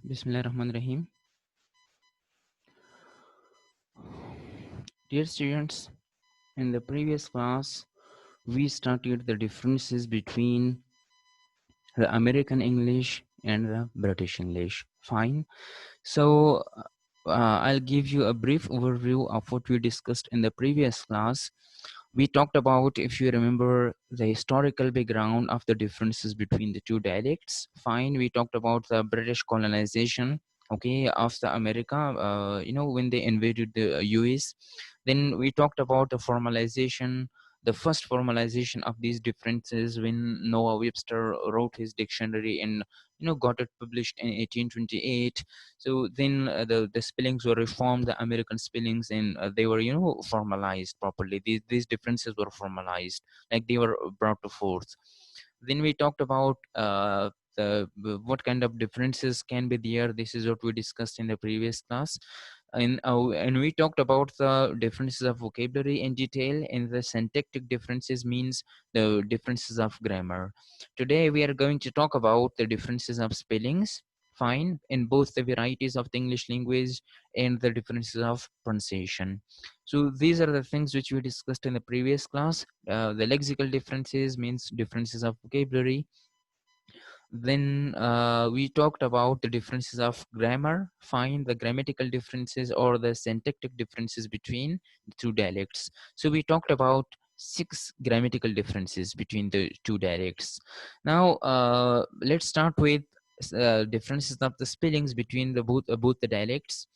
Bismillahirrahmanirrahim. Dear students, in the previous class, we started the differences between the American English and the British English. Fine. So, I'll give you a brief overview of what we discussed in the previous class. We talked about, if you remember, the historical background of the differences between the two dialects. Fine. We talked about the British colonization, okay, of the America, when they invaded the US. Then we talked about the formalization, the first formalization of these differences when Noah Webster wrote his dictionary and got it published in 1828. So then the spellings were reformed, the American spellings, and they were formalized properly. These differences were formalized, like they were brought to forth. Then we talked about what kind of differences can be there. This is what we discussed in the previous class. And we talked about the differences of vocabulary in detail, and the syntactic differences means the differences of grammar. Today we are going to talk about the differences of spellings, fine, in both the varieties of the English language and the differences of pronunciation. So these are the things which we discussed in the previous class. The lexical differences means differences of vocabulary. Then we talked about the differences of grammar, find the grammatical differences or the syntactic differences between the two dialects. So we talked about 6 grammatical differences between the two dialects. Now let's start with differences of the spellings between the both the dialects.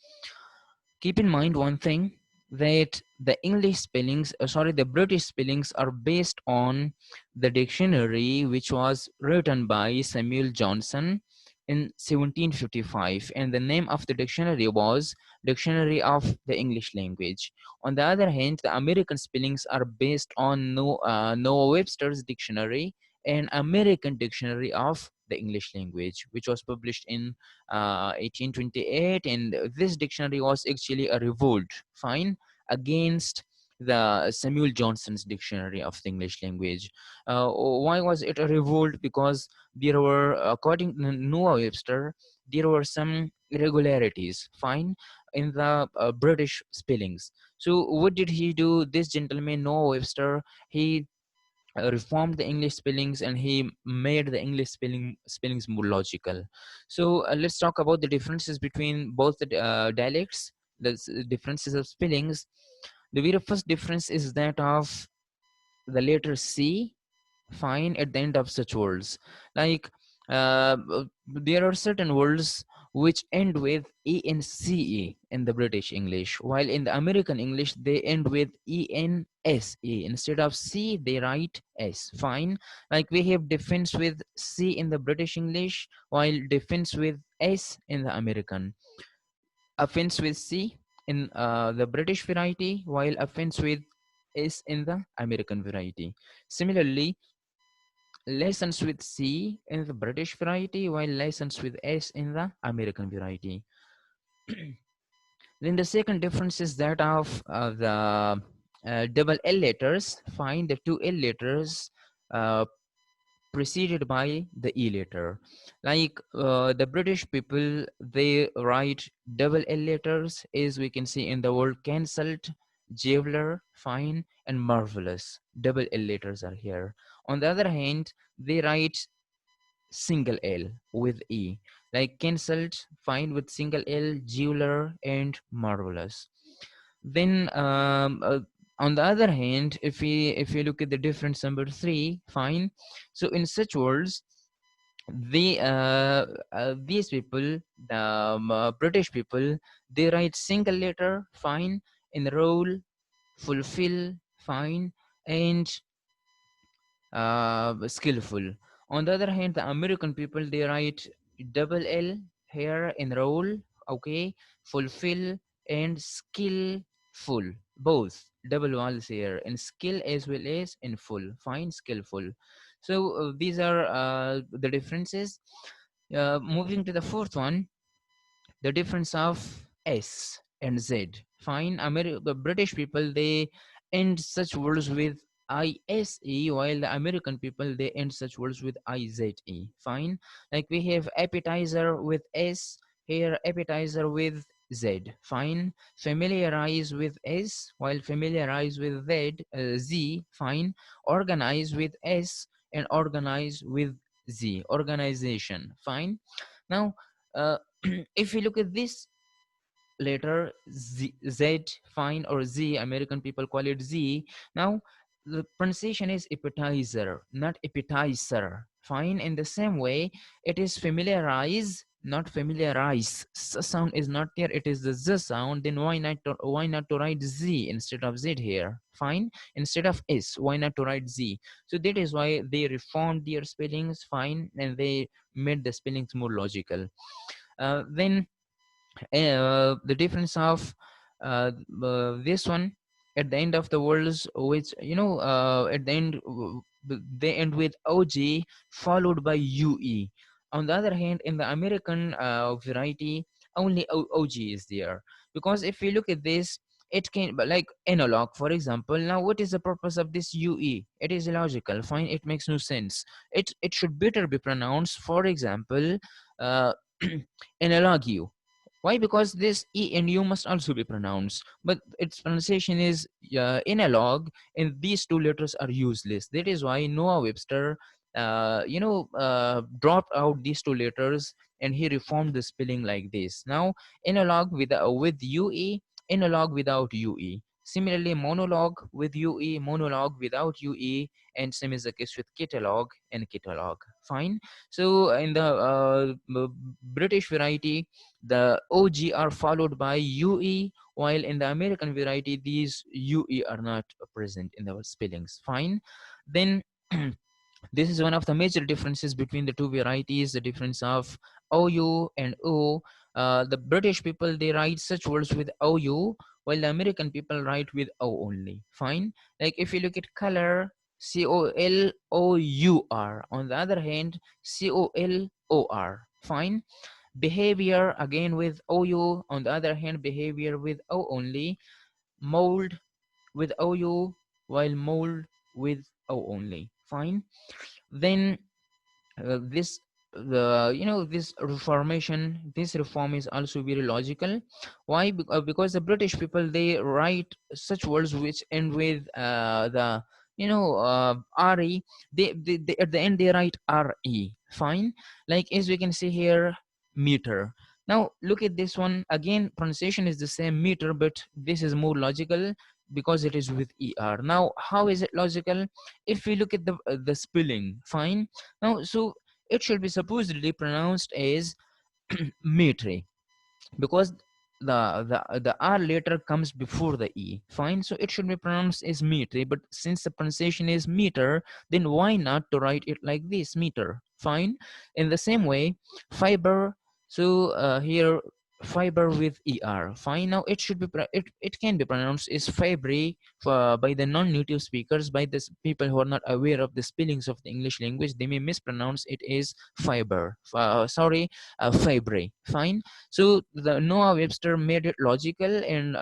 Keep in mind one thing, that the English spellings, the British spellings are based on the dictionary which was written by Samuel Johnson in 1755, and the name of the dictionary was Dictionary of the English Language. On the other hand, the American spellings are based on Noah Webster's dictionary, an American dictionary of the English language, which was published in 1828, and this dictionary was actually a revolt, fine, against the Samuel Johnson's dictionary of the English language. Why was it a revolt? Because there were, according to Noah Webster, there were some irregularities, fine, in the British spellings. So what did he do? This gentleman, Noah Webster, he reformed the English spellings, and he made the English spellings more logical. So let's talk about the differences between both the dialects, the differences of spellings. The very first difference is that of the letter C, fine, at the end of such words. Like there are certain words which end with ence in the British English, while in the American English they end with ense. Instead of C, they write S. Fine. Like we have defense with C in the British English, while defense with S in the American. Offense with C in the British variety, while offense with S in the American variety. Similarly, license with C in the British variety, while license with S in the American variety. Then the second difference is that of the double L letters. Find the two L letters uh, preceded by the E letter. Like the British people, they write double L letters, as we can see in the word cancelled, jeweler, fine, and marvelous. Double L letters are here. On the other hand, they write single L with E, like cancelled, fine with single L, jeweler, and marvelous. Then on the other hand, if we look at the difference number 3, fine. So in such words, these people, the British people, they write single letter, fine, enroll, fulfill, fine, and skillful. On the other hand, the American people, they write double L here, enroll, okay, fulfill, and skillful. Both double vowels here, in skill as well as in full. Fine, skillful. So these are the differences. Moving to the fourth one, the difference of S and Z. Fine, the British people, they end such words with ISE, while the American people, they end such words with IZE. Fine, like we have appetizer with S, Here appetizer with Z. Fine. Familiarize with S, while familiarize with Z. Fine. Organize with S and organize with Z. Organization. Fine. Now, if you look at this letter Z, fine, or Z, American people call it Z. Now, the pronunciation is appetizer, not appetizer. Fine. In the same way, it is familiarize, not familiarize. Sound is not there. It is the Z sound. Then why not to write Z instead of Z here? Fine. Instead of S, why not to write Z? So that is why they reformed their spellings. Fine, and they made the spellings more logical. Then the difference of this one at the end of the words, which at the end they end with og followed by ue. On the other hand, in the American variety, only og is there, because if you look at this, it can, but like analog, for example. Now, what is the purpose of this ue? It is illogical. Fine, it makes no sense. It should better be pronounced, for example, uh, analog. Why? Because this E and U must also be pronounced, but its pronunciation is analog, and these two letters are useless. That is why Noah Webster, dropped out these two letters, and he reformed the spelling like this. Now, analog with UE, analog without UE. Similarly, monologue with UE, monologue without UE, and same is the case with catalog and catalog. Fine. So in the British variety, the OG are followed by UE, while in the American variety, these UE are not present in the spellings. Fine. Then this is one of the major differences between the two varieties, the difference of OU and O. The British people, they write such words with OU, while the American people write with O only. Fine. Like if you look at color, COLOUR. On the other hand, COLOR. Fine. Behavior, again with OU. On the other hand, behavior with O only. Mold with OU, while mold with O only. Fine. Then this this reformation, this reform is also very logical. Why? Because the British people, they write such words which end with the re. They at the end they write re. Fine. Like as we can see here, meter. Now look at this one again. Pronunciation is the same, meter, but this is more logical because it is with er. Now how is it logical? If we look at the spelling. Fine. Now, so it should be supposedly pronounced as metre, because the R letter comes before the E. Fine. So it should be pronounced as metre, but since the pronunciation is meter, then why not to write it like this, meter? Fine. In the same way, fiber. So here, fiber with er. Fine. Now it should be it can be pronounced as fibri by the non-native speakers. By the people who are not aware of the spellings of the English language, they may mispronounce it as fiber. Fibri. Fine. So the Noah Webster made it logical, and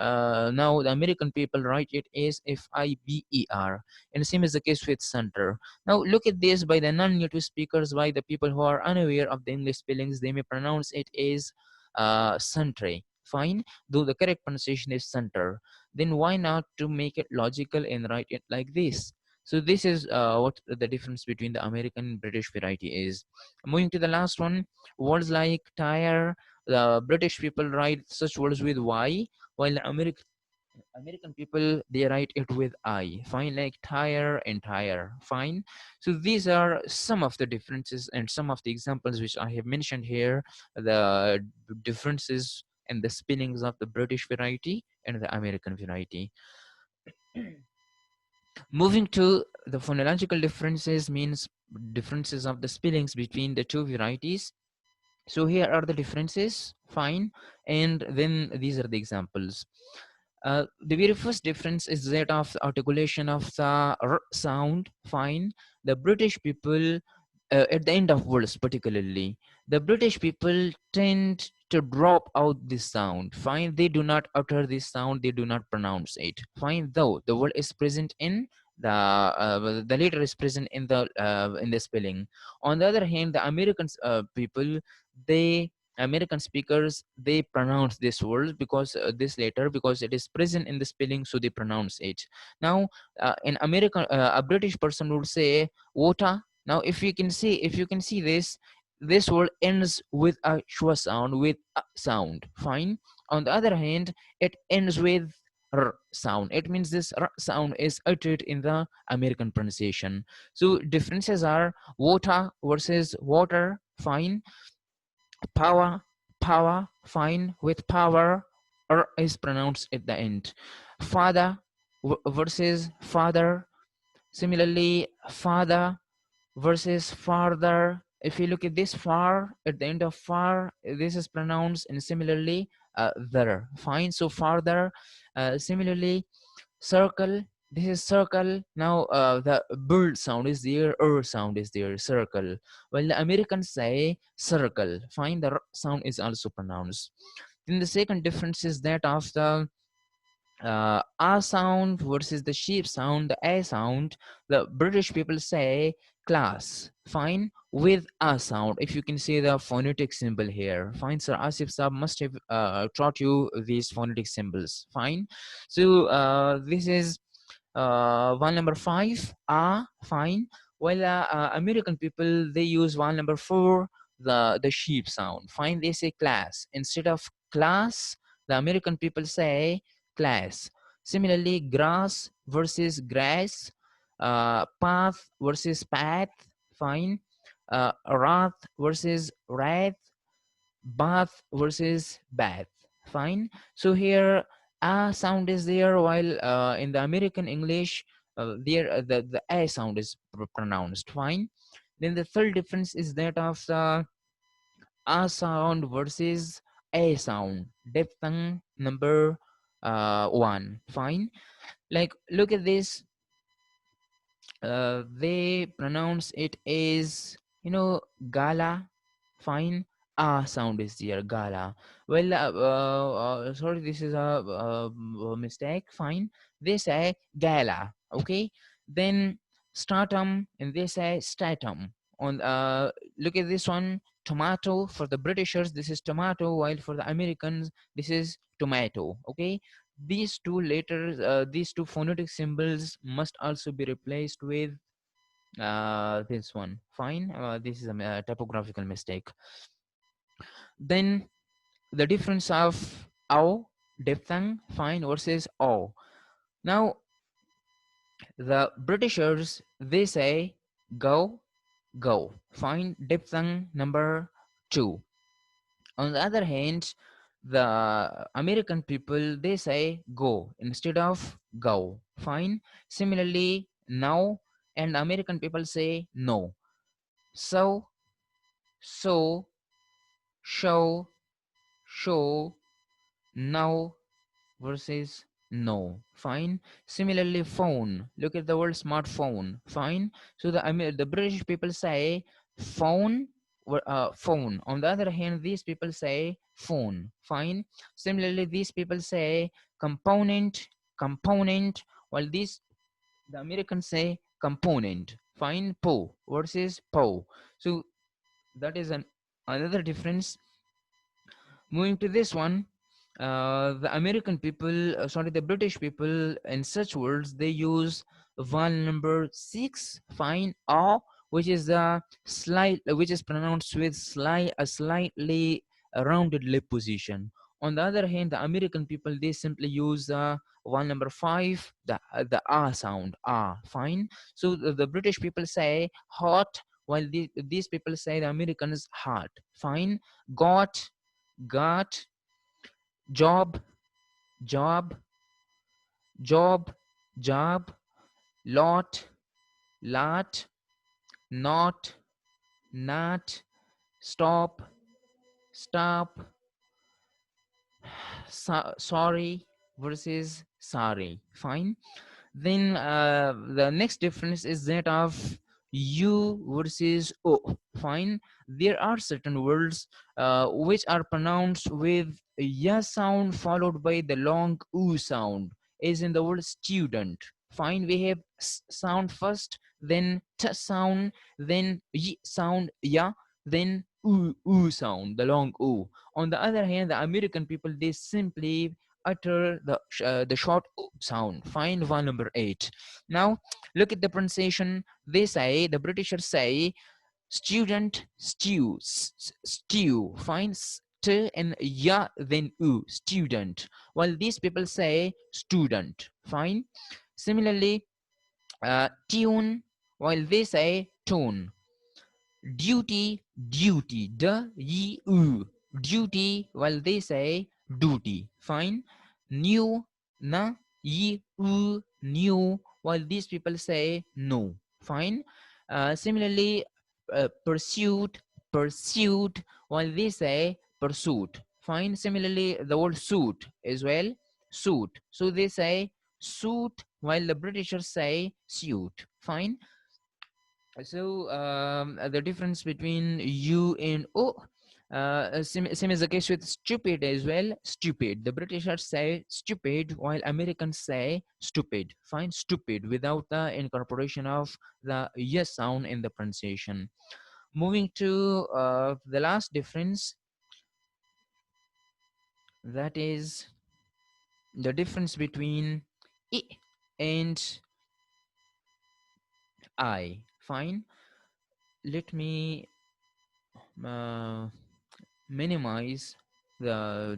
now the American people write it as fiber, and the same is the case with center. Now look at this, by the non-native speakers, by the people who are unaware of the English spellings, they may pronounce it as centre. Fine, though the correct pronunciation is center. Then why not to make it logical and write it like this? So this is what the difference between the American and British variety is. Moving to the last one, words like tire, the British people write such words with Y, while the American people, they write it with I. Fine, like tire and tire. Fine. So these are some of the differences and some of the examples which I have mentioned here. The differences and the spellings of the British variety and the American variety. Moving to the phonological differences, means differences of the spellings between the two varieties. So here are the differences. Fine. And then these are the examples. The very first difference is that of the articulation of the R sound. Fine. The British people, at the end of words particularly, the British people tend to drop out this sound. Fine. They do not utter this sound. They do not pronounce it. Fine. Though the word is present in the letter is present in the spelling. On the other hand, the American people, they American speakers, they pronounce this word because this letter, because it is present in the spelling, so they pronounce it. Now in American, a British person would say water. Now if you can see this word ends with a schwa sound, with a sound, fine. On the other hand, it ends with r sound. It means this r sound is uttered in the American pronunciation. So differences are water versus water, fine. Power, power, fine. With power, r is pronounced at the end. Father versus father. Similarly, father versus farther. If you look at this far, at the end of far, this is pronounced, and similarly there, fine. So farther. Similarly, circle, this is circle. Now the bird sound is there, sound is there, circle. While the Americans say circle, fine, the r sound is also pronounced. Then the second difference is that of the R sound versus the sheep sound, the A sound. The British people say class, fine, with A sound. If you can see the phonetic symbol here, fine. Sir Asif Saab must have taught you these phonetic symbols, fine. So this is one number five, fine. While American people, they use one number four, the sheep sound, fine. They say class instead of class. The American people say class. Similarly, grass versus grass, path versus path, fine. Wrath versus wrath, bath versus bath, fine. So here a sound is there, while in the American English, there the a sound is pronounced, fine. Then the third difference is that of the a sound versus a sound, diphthong number one, fine. Like look at this, they pronounce it as, gala, fine. Ah sound is there, gala. Well sorry, this is a mistake, fine. They say gala, okay. Then stratum, and they say stratum. On look at this one, tomato. For the Britishers this is tomato, while for the Americans this is tomato, okay. These two letters, these two phonetic symbols must also be replaced with this one, fine. This is a typographical mistake. Then the difference of ow, diphthong, fine, versus o. Now the Britishers, they say go, go, fine, diphthong number two. On the other hand, the American people, they say go instead of go, fine. Similarly, now, and American people say no. So, so, show, show, now versus no, fine. Similarly, phone, look at the word smartphone, fine. So the British people say phone, phone. On the other hand, these people say phone, fine. Similarly, these people say component, component, while these, the Americans say component, fine. Po versus po. So that is another difference. Moving to this one, the American people, sorry, the British people, in such words, they use vowel number six, fine, or, which is a which is pronounced with a slightly rounded lip position. On the other hand, the American people, they simply use vowel number five, the ah sound, ah, fine. So the British people say hot, while these people say, the Americans, hot, fine. Got, got, job, job, job, job, lot, lot, not, not, stop, stop, sorry versus sorry, fine. Then the next difference is that of u versus o, fine. There are certain words which are pronounced with a ya sound followed by the long u sound, as in the word student, fine. We have sound first, then t sound, then y sound, ya, then ooh sound, the long ooh. On the other hand, the American people, they simply utter the short ooh sound. Find one number 8. Now look at the pronunciation. They say, the Britishers say, student, stew, stew. Find st and ya, then u, student. While these people say student. Fine. Similarly, tune, while they say tone. Duty, duty, d, u, duty, while they say duty. Fine. New, na, u, new, while these people say no. Fine. Similarly, pursuit, pursuit, while they say pursuit. Fine. Similarly, the word suit as well, suit. So they say suit, while the Britishers say suit. Fine. So the difference between U and O, same as the case with stupid as well. Stupid. The Britishers say stupid, while Americans say stupid. Fine, stupid, without the incorporation of the yes sound in the pronunciation. Moving to the last difference, that is the difference between I and I. Fine. Let me uh, minimize the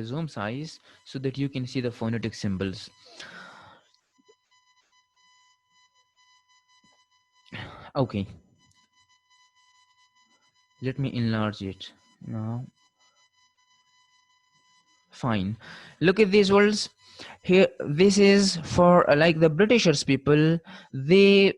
zoom size so that you can see the phonetic symbols. Okay, let me enlarge it now. Fine. Look at these words here. This is for like the Britishers people. They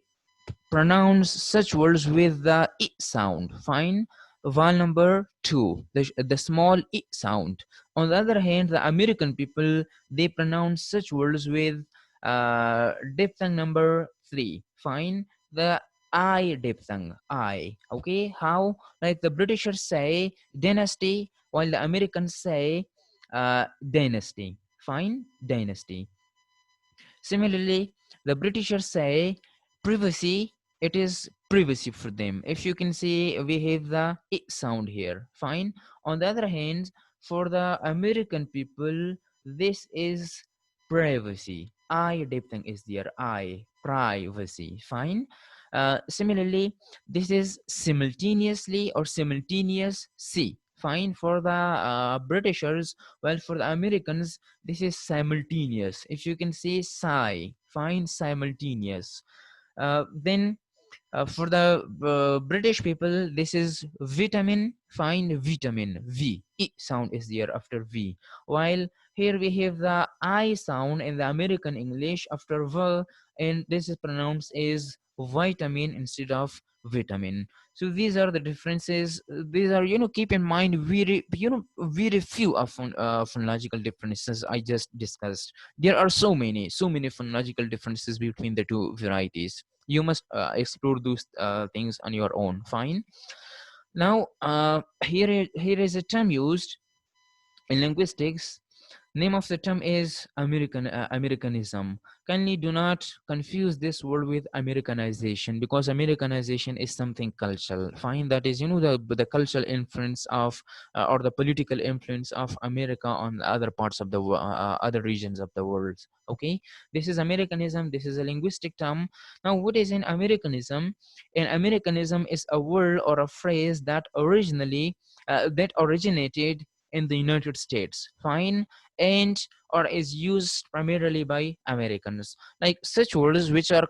pronounce such words with the I sound. Fine. Vowel number 2, the small I sound. On the other hand, the American people, they pronounce such words with diphthong number 3. Fine. The I diphthong, I. Okay. How? Like the Britishers say dynasty, while the Americans say dynasty. Fine. Dynasty. Similarly, the Britishers say privacy, it is privacy for them. If you can see, we have the I sound here. Fine. On the other hand, for the American people, this is privacy. I diphthong is there. I, privacy. Fine. Similarly, this is simultaneously or simultaneous C. Fine. For the Britishers, well, for the Americans, this is simultaneous. If you can say sigh, fine, simultaneous. Then for the British people, this is vitamin, find vitamin, V. I sound is there after V. While here we have the I sound in the American English after V, and this is pronounced as vitamin instead of vitamin. So these are the differences. These are, keep in mind, very few of phonological differences I just discussed. There are so many phonological differences between the two varieties. You must explore those things on your own. Fine. Now here is a term used in linguistics. Name of the term is Americanism. Kindly do not confuse this word with Americanization, because Americanization is something cultural. Fine, that is, the cultural influence of or the political influence of America on other parts of the other regions of the world. Okay, this is Americanism. This is a linguistic term. Now, what is an Americanism? An Americanism is a word or a phrase that originated in the United States. Fine. And or is used primarily by Americans. Like such words which are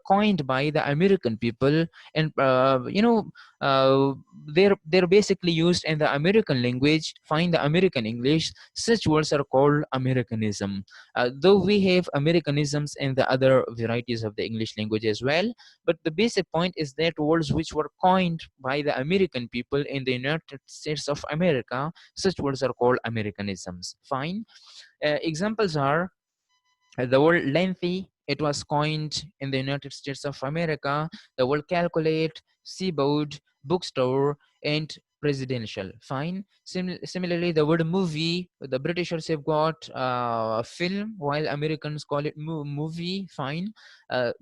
coined by the American people, and uh, they're basically used in the American language. Find the American English. Such words are called Americanism. Though we have Americanisms in the other varieties of the English language as well, but the basic point is that words which were coined by the American people in the United States of America, such words are called Americanisms. Fine. Examples are the word lengthy, it was coined in the United States of America. The word calculate, seaboard, bookstore, and presidential. Fine. Similarly, the word movie, the Britishers have got film, while Americans call it movie. Fine.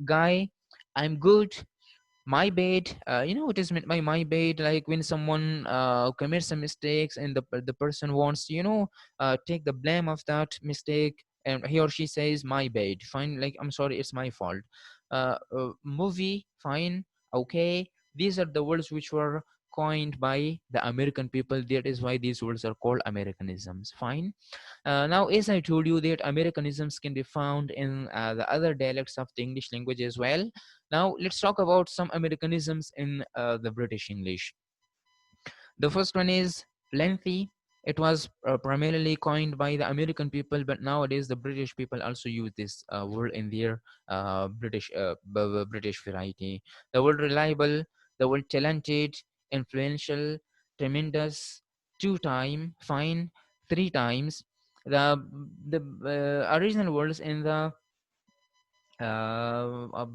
Guy, I'm good. My bad, what is meant by my bad? Like when someone commits some mistakes and the person wants to, take the blame of that mistake, and he or she says my bad, fine, like I'm sorry, it's my fault. Movie, fine, okay. These are the words which were coined by the American people. That is why these words are called Americanisms, fine. Now, as I told you that Americanisms can be found in the other dialects of the English language as well. Now, let's talk about some Americanisms in the British English. The first one is lengthy. It was primarily coined by the American people, but nowadays the British people also use this word in their British variety. The word reliable, the word talented, influential, tremendous, two time, fine, three times. The original words in the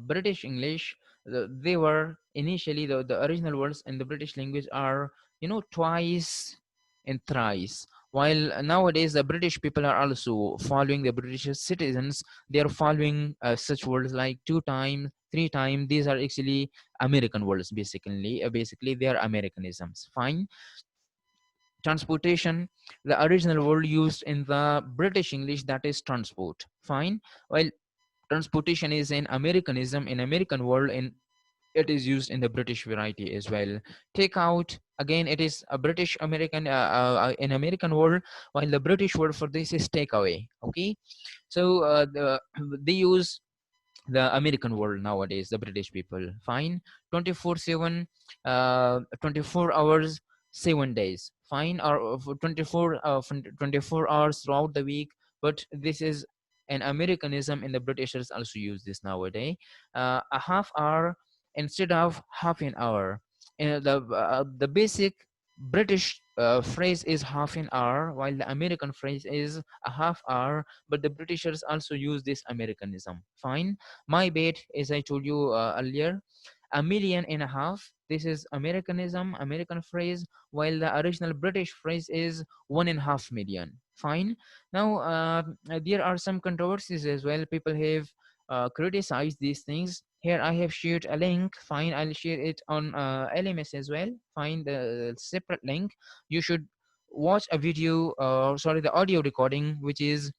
British English, they were initially the original words in the British language are, twice and thrice. While nowadays the British people are also following the British citizens, they are following such words like two times, three times. These are actually American words, basically. Basically, they are Americanisms. Fine. Transportation, the original word used in the British English, that is transport. Fine. While transportation is an Americanism in American world, and it is used in the British variety as well. Takeout, again, it is a British American in American world, while the British word for this is takeaway. Okay, so they use the American world nowadays, the British people. Fine. 24/7, 24 hours, 7 days. Fine. Or for 24 hours throughout the week. But this is an Americanism, and the Britishers also use this nowadays. A half hour instead of half an hour. And the basic British phrase is half an hour, while the American phrase is a half hour. But the Britishers also use this Americanism. Fine. My bad, as I told you earlier, a million and a half. This is Americanism, American phrase, while the original British phrase is 1.5 million. Fine. Now, there are some controversies as well. People have criticized these things. Here I have shared a link. Fine, I'll share it on LMS as well. Find the separate link. You should watch a video, sorry, the audio recording, which is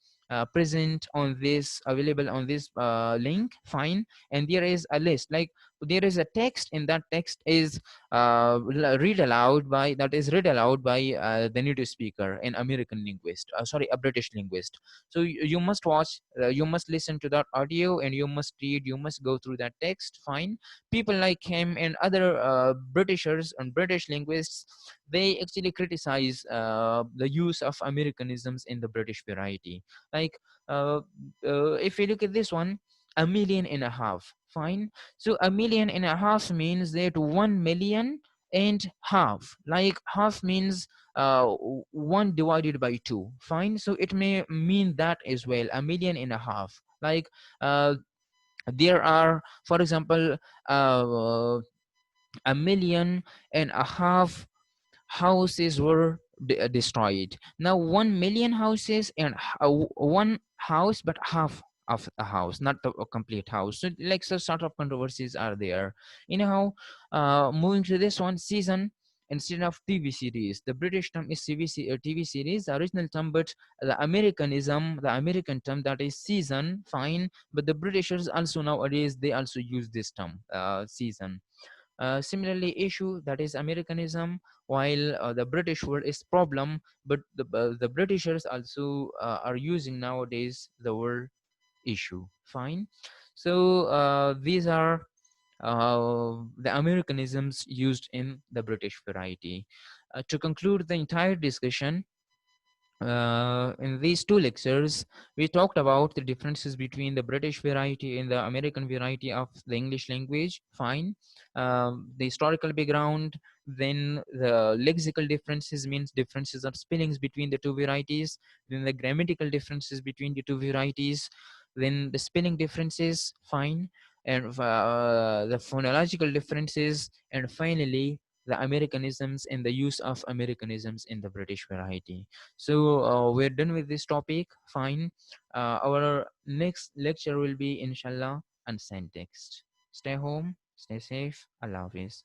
present on this, available on this link. Fine. And there is a list, like there is a text, and that text is read aloud by the native speaker, an American linguist, sorry, a British linguist. So you must watch, you must listen to that audio, and you must read, you must go through that text. Fine. People like him and other Britishers and British linguists, they actually criticize the use of Americanisms in the British variety. Like, uh, if you look at this one, a million and a half. Fine. So a million and a half means that 1 million and half. Like half means one divided by two. Fine. So it may mean that as well. A million and a half. Like there are, for example, a million and a half houses were destroyed. Now 1 million houses and one house, but half of a house, not the a complete house. So like, so sort of controversies are there. Anyhow, moving to this one, season instead of TV series. The British term is TV series, the original term, but the Americanism, the American term, that is season. Fine. But the Britishers also nowadays, they also use this term, season. Similarly, issue, that is Americanism, while the British word is problem, but the Britishers also are using nowadays the word issue. Fine. So these are the Americanisms used in the British variety. To conclude the entire discussion, in these two lectures, we talked about the differences between the British variety and the American variety of the English language. Fine. The historical background, then the lexical differences, means differences of spellings between the two varieties, then the grammatical differences between the two varieties, then the spelling differences. Fine. And the phonological differences, and finally the Americanisms and the use of Americanisms in the British variety. So we're done with this topic. Fine. Our next lecture will be inshallah on syntax. Stay home. Stay safe. Allah Hafiz.